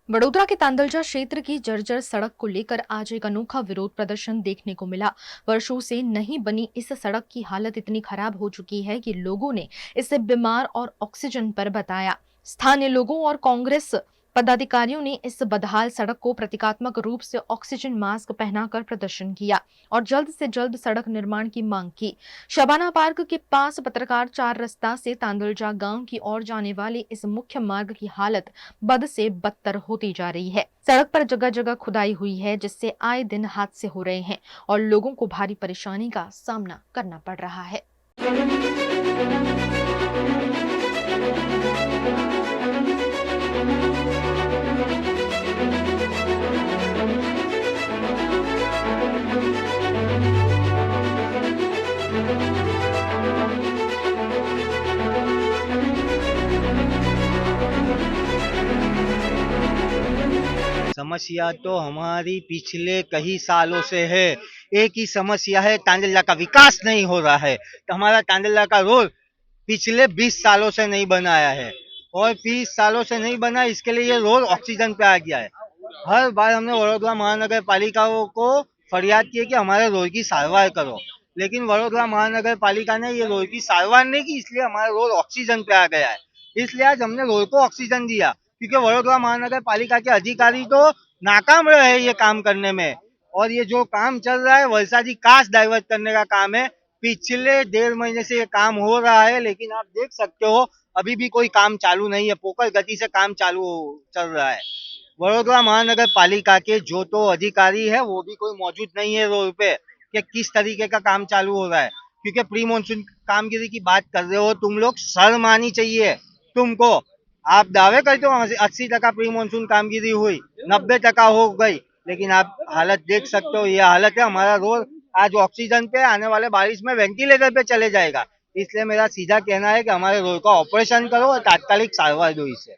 वडोदरा के तांदलजा क्षेत्र की जर्जर सड़क को लेकर आज एक अनोखा विरोध प्रदर्शन देखने को मिला। वर्षों से नहीं बनी इस सड़क की हालत इतनी खराब हो चुकी है कि लोगों ने इसे बीमार और ऑक्सीजन पर बताया। स्थानीय लोगों और कांग्रेस पदाधिकारियों ने इस बदहाल सड़क को प्रतीकात्मक रूप से ऑक्सीजन मास्क पहनाकर प्रदर्शन किया और जल्द से जल्द सड़क निर्माण की मांग की। शबाना पार्क के पास पत्रकार 4 रास्ता से तांदलजा गांव की ओर जाने वाले इस मुख्य मार्ग की हालत बद से बदतर होती जा रही है। सड़क पर जगह जगह खुदाई हुई है, जिससे आए दिन हादसे हो रहे हैं और लोगों को भारी परेशानी का सामना करना पड़ रहा है। समस्या तो हमारी पिछले कई सालों से है। एक ही समस्या है, तांदलजा का विकास नहीं हो रहा है। तो हमारा तांदलजा का रोड पिछले 20 सालों से नहीं बनाया है और 20 सालों से नहीं बना, इसके लिए ये रोड ऑक्सीजन पे आ गया है। हर बार हमने वडोदरा महानगर पालिका को फरियाद की है कि हमारे रोड की सारवार करो, लेकिन वडोदरा महानगर पालिका ने ये रोड की सारवार नहीं की, इसलिए हमारा रोड ऑक्सीजन पे आ गया है। इसलिए आज हमने रोड को ऑक्सीजन दिया, क्योंकि वडोदरा महानगर पालिका के अधिकारी तो नाकाम रहे हैं ये काम करने में। और ये जो काम चल रहा है वलसाजी कास्ट डाइवर्ट करने का काम है। पिछले 1.5 महीने से ये काम हो रहा है, लेकिन आप देख सकते हो अभी भी कोई काम चालू नहीं है। पोकल गति से काम चालू चल रहा है। वडोदरा महानगर पालिका के जो तो अधिकारी है वो भी कोई मौजूद नहीं है रोड पे कि किस तरीके का काम चालू हो रहा है। क्योंकि प्री मानसून कामगिरी की बात कर रहे हो तुम लोग, शर्म आनी चाहिए तुमको। आप दावे करते हो 80% प्री मानसून कामगिरी हुई, 90% हो गई, लेकिन आप हालत देख सकते हो। ये हालत है। हमारा रोड आज ऑक्सीजन पे, आने वाले बारिश में वेंटिलेटर पे चले जाएगा। इसलिए मेरा सीधा कहना है कि हमारे रोड का ऑपरेशन करो और तात्कालिक सारवार दो इसे।